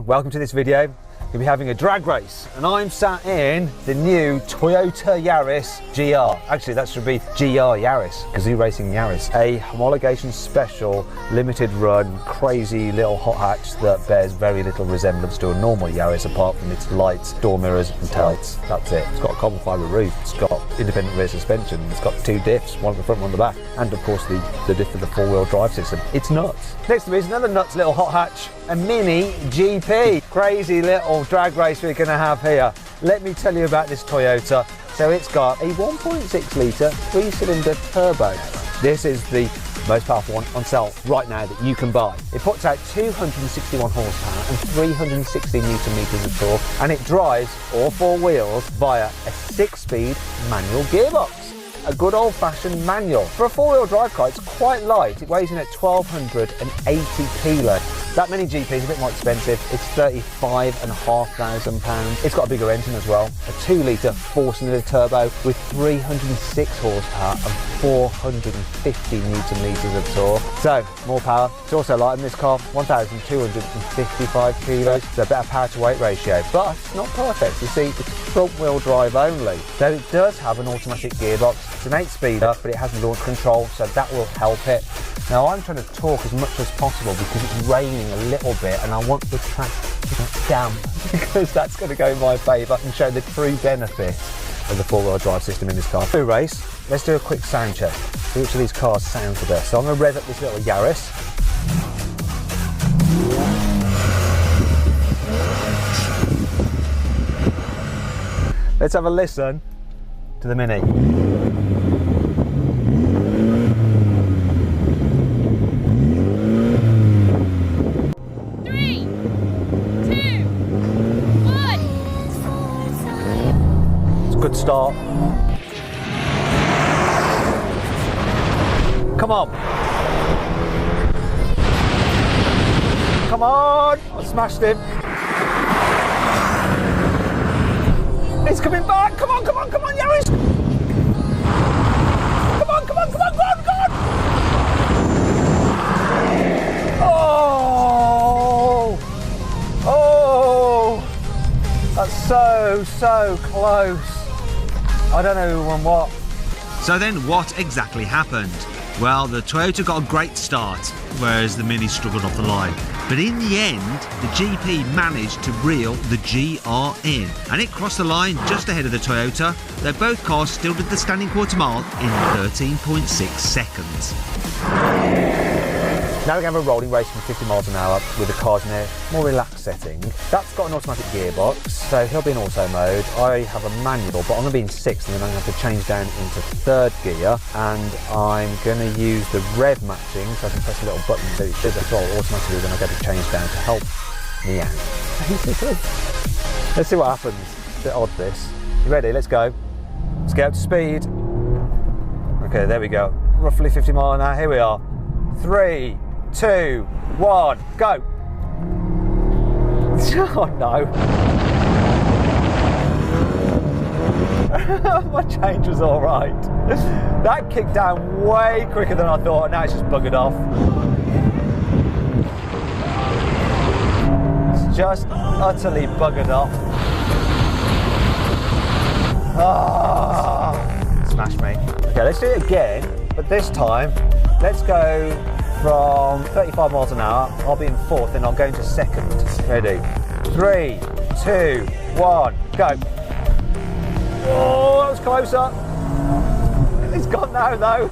Welcome to this video. We'll be having a drag race and I'm sat in the new Toyota Yaris GR. Actually that should be GR Yaris, Kazoo Racing Yaris. A homologation special, limited run, crazy little hot hatch that bears very little resemblance to a normal Yaris apart from its lights, door mirrors and taillights. That's it. It's got a carbon fibre roof, it's got independent rear suspension, it's got two diffs, one at the front, one at the back, and of course the diff for the four-wheel drive system. It's nuts. Next to me is another nuts little hot hatch, a mini GP. Crazy little drag race we're going to have here. Let me tell you about this Toyota. So it's got a 1.6 litre 3-cylinder turbo. This is the most powerful one on sale right now that you can buy. It puts out 261 horsepower and 360 newton meters of torque, and it drives all four wheels via a 6-speed manual gearbox. A good old-fashioned manual. For a four-wheel drive car, it's quite light. It weighs in at 1,280 kilos. That mini GP is a bit more expensive. It's £35,500. It's got a bigger engine as well. A 2-litre 4-cylinder turbo with 306 horsepower and 450 newton meters of torque. So, more power. It's also light in this car, 1,255 kilos. So a better power to weight ratio, but it's not perfect. You see, it's front-wheel drive only. Though it does have an automatic gearbox. It's an 8-speeder, but it has launch control, so that will help it. Now I'm trying to talk as much as possible because it's raining a little bit and I want the track to get damp because that's going to go in my favour and show the true benefit of the four-wheel drive system in this car. For race, let's do a quick sound check. See which of these cars sound the best. So I'm going to rev up this little Yaris. Let's have a listen to the Mini. Good start. Come on. Come on. I smashed him. It's coming back. Come on, come on, come on, Yaris. Come on, come on, come on, come on, come on. Oh. Oh. That's so close. I don't know who won what. So then what exactly happened? Well, the Toyota got a great start, whereas the Mini struggled off the line. But in the end, the GP managed to reel the GR in, and it crossed the line just ahead of the Toyota, though both cars still did the standing quarter mile in 13.6 seconds. Now we're going to have a rolling race from 50 miles an hour with the cars in a more relaxed setting. That's got an automatic gearbox, so he'll be in auto mode. I have a manual, but I'm going to be in 6th, and then I'm going to have to change down into 3rd gear, and I'm going to use the rev matching, so I can press a little button that it does the throttle automatically when I get to change down to help me out. Basically. Let's see what happens. It's a bit odd this. You ready? Let's go. Let's get up to speed. Okay, there we go. Roughly 50 miles an hour. Here we are. 3, 2, 1, go! Oh no! My change was alright. That kicked down way quicker than I thought, and now it's just buggered off. It's just utterly buggered off. Ah, smashed me. Okay, let's do it again, but this time, let's go from 35 miles an hour. I'll be in 4th and I'll go into 2nd. Ready? 3, 2, 1, go. Oh, that was closer. It's gone now though.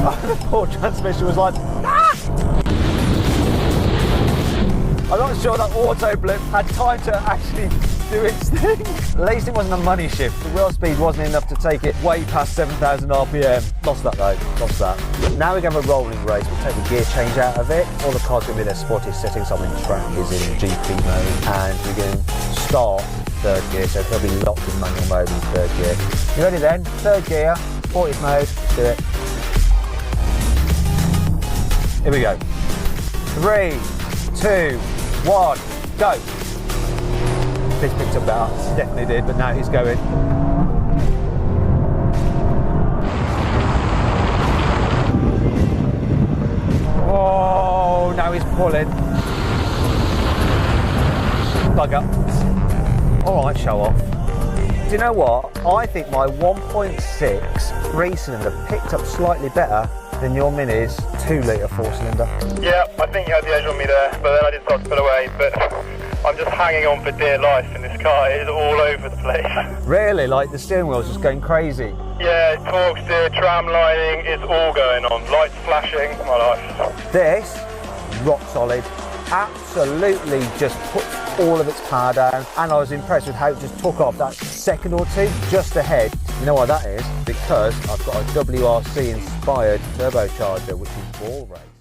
Oh, the poor transmission was like, ah! I'm not sure that auto blip had time to actually do its thing. At least it wasn't a money shift. The wheel speed wasn't enough to take it way past 7,000 RPM. Lost that though, lost that. Now we're going to have a rolling race. We'll take the gear change out of it. All the cars will be in their sportiest settings. So I'm in track is in GP mode, and we're going to start 3rd gear, so they'll be locked in manual mode in 3rd gear. You ready then? 3rd gear, sportiest mode, let's do it. Here we go. 3, 2, 1, go. This picked up better, definitely did, but now he's going. Oh, now he's pulling. Bug up. All right, show off. Do you know what? I think my 1.6 3-cylinder picked up slightly better than your Mini's 2-litre 4-cylinder. Yeah, I think you had the edge on me there, but then I did start to pull away, but I'm just hanging on for dear life in this car. It is all over the place. Really? Like the steering wheel's just going crazy? Yeah, torque steer, tram lining, it's all going on. Lights flashing, my life. This, rock solid, absolutely just puts all of its power down, and I was impressed with how it just took off that second or two just ahead. You know why that is? Because I've got a WRC inspired turbocharger, which is ball rate.